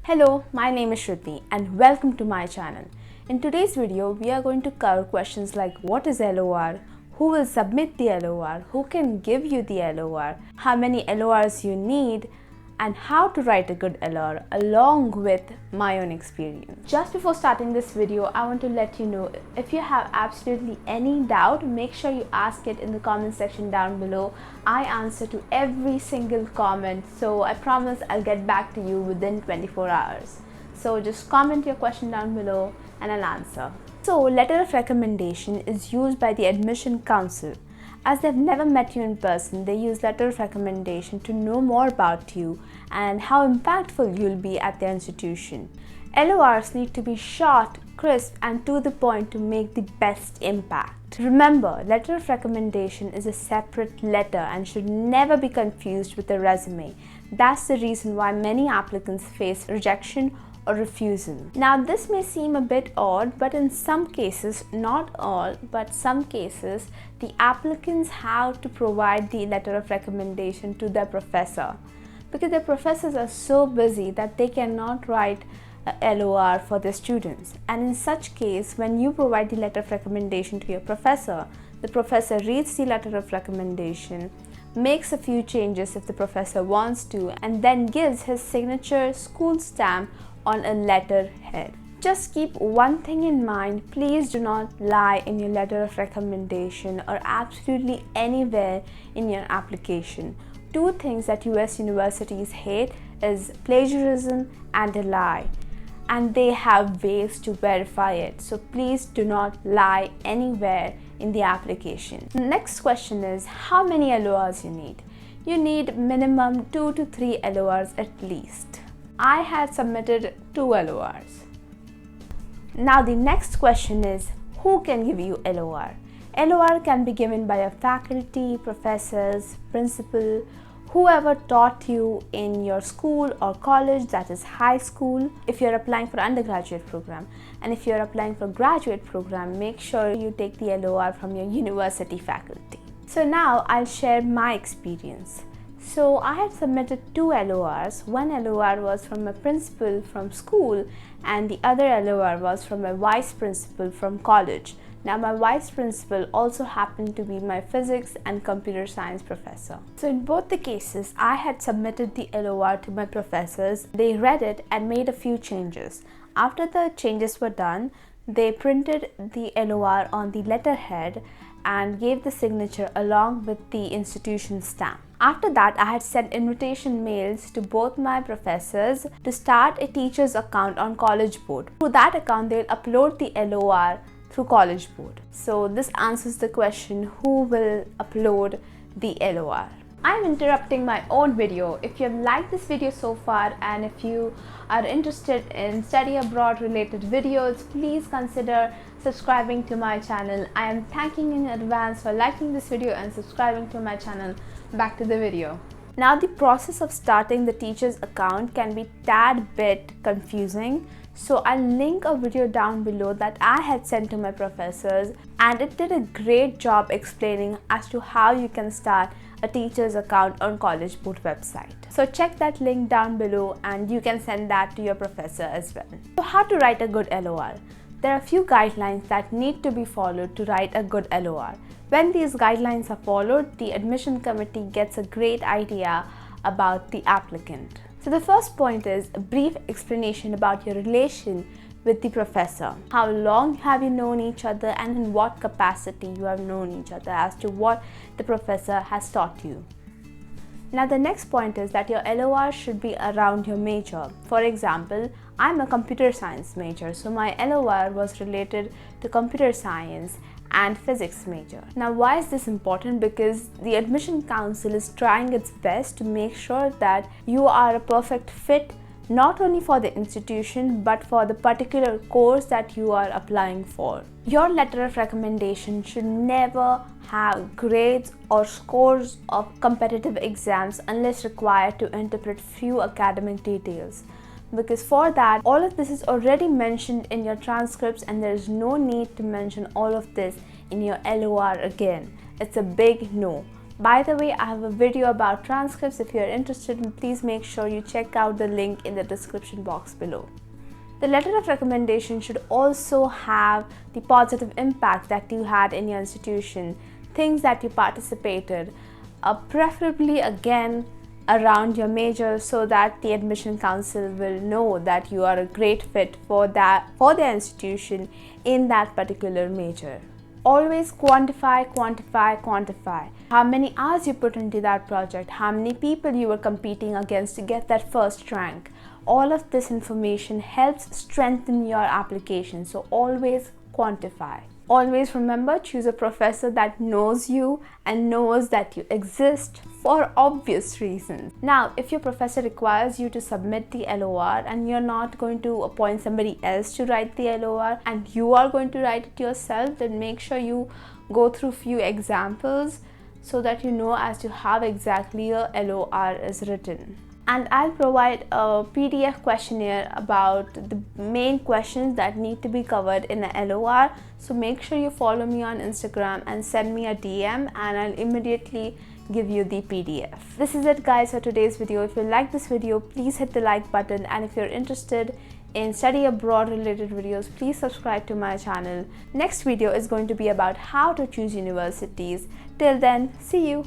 Hello, my name is Shruti and welcome to my channel. In today's video, we are going to cover questions like what is LOR, who will submit the LOR, who can give you the LOR, how many LORs you need, and how to write a good LOR along with my own experience. Just before starting this video, I want to let you know if you have absolutely any doubt, make sure you ask it in the comment section down below. I answer to every single comment, so I promise I'll get back to you within 24 hours. So just comment your question down below and I'll answer. So letter of recommendation is used by the admission council. As they've never met you in person, they use letter of recommendation to know more about you and how impactful you'll be at their institution. LORs need to be short, crisp, and to the point to make the best impact. Remember, letter of recommendation is a separate letter and should never be confused with a resume. That's the reason why many applicants face rejection or refusal. Now this may seem a bit odd, but in some cases, not all, but some cases, the applicants have to provide the letter of recommendation to their professor because their professors are so busy that they cannot write a LOR for their students. And in such case, when you provide the letter of recommendation to your professor, the professor reads the letter of recommendation, makes a few changes if the professor wants to, and then gives his signature school stamp on a letterhead. Just keep one thing in mind, please do not lie in your letter of recommendation or absolutely anywhere in your application. Two things that US universities hate is plagiarism and a lie, and they have ways to verify it, so please do not lie anywhere in the application. The next question is how many LORs you need. You need minimum 2 to 3 LORs at least. I had submitted 2 LORs. Now the next question is who can give you LOR? LOR can be given by a faculty, professors, principal, whoever taught you in your school or college, that is high school, if you're applying for undergraduate program. And if you're applying for graduate program, make sure you take the LOR from your university faculty. So now I'll share my experience. So I had submitted 2 LORs. One LOR was from a principal from school and the other LOR was from a vice principal from college. Now my vice principal also happened to be my physics and computer science professor. So in both the cases, I had submitted the LOR to my professors. They read it and made a few changes. After the changes were done, they printed the LOR on the letterhead and gave the signature along with the institution stamp. After that, I had sent invitation mails to both my professors to start a teacher's account on College Board. Through that account, they'll upload the LOR through College Board. So this answers the question, who will upload the LOR? I'm interrupting my own video. If you have liked this video so far and if you are interested in study abroad related videos, please consider subscribing to my channel. I am thanking in advance for liking this video and subscribing to my channel. Back to the video. Now the process of starting the teacher's account can be tad bit confusing. So I'll link a video down below that I had sent to my professors and it did a great job explaining as to how you can start a teacher's account on College Board website. So check that link down below and you can send that to your professor as well. So how to write a good LOR? There are a few guidelines that need to be followed to write a good LOR. When these guidelines are followed, the admission committee gets a great idea about the applicant. So the first point is a brief explanation about your relation with the professor. How long have you known each other and in what capacity you have known each other as to what the professor has taught you. Now the next point is that your LOR should be around your major. For example, I'm a computer science major, so my LOR was related to computer science and physics major. Now why is this important? Because the admission council is trying its best to make sure that you are a perfect fit not only for the institution but for the particular course that you are applying for. Your letter of recommendation should never have grades or scores of competitive exams unless required to interpret few academic details. Because for that, all of this is already mentioned in your transcripts and there is no need to mention all of this in your LOR again. It's a big no. By the way, I have a video about transcripts. If you are interested, please make sure you check out the link in the description box below. The letter of recommendation should also have the positive impact that you had in your institution, things that you participated, preferably again around your major, so that the admission council will know that you are a great fit for their institution in that particular major. Always quantify. How many hours you put into that project, how many people you were competing against to get that first rank. All of this information helps strengthen your application, so always quantify. Always remember, choose a professor that knows you and knows that you exist for obvious reasons. Now, if your professor requires you to submit the LOR and you're not going to appoint somebody else to write the LOR and you are going to write it yourself, then make sure you go through few examples so that you know as to how exactly a LOR is written. And I'll provide a PDF questionnaire about the main questions that need to be covered in a LOR. So make sure you follow me on Instagram and send me a DM and I'll immediately give you the PDF. This is it guys for today's video. If you like this video, please hit the like button, and if you're interested in study abroad related videos, please subscribe to my channel. Next video is going to be about how to choose universities. Till then, see you.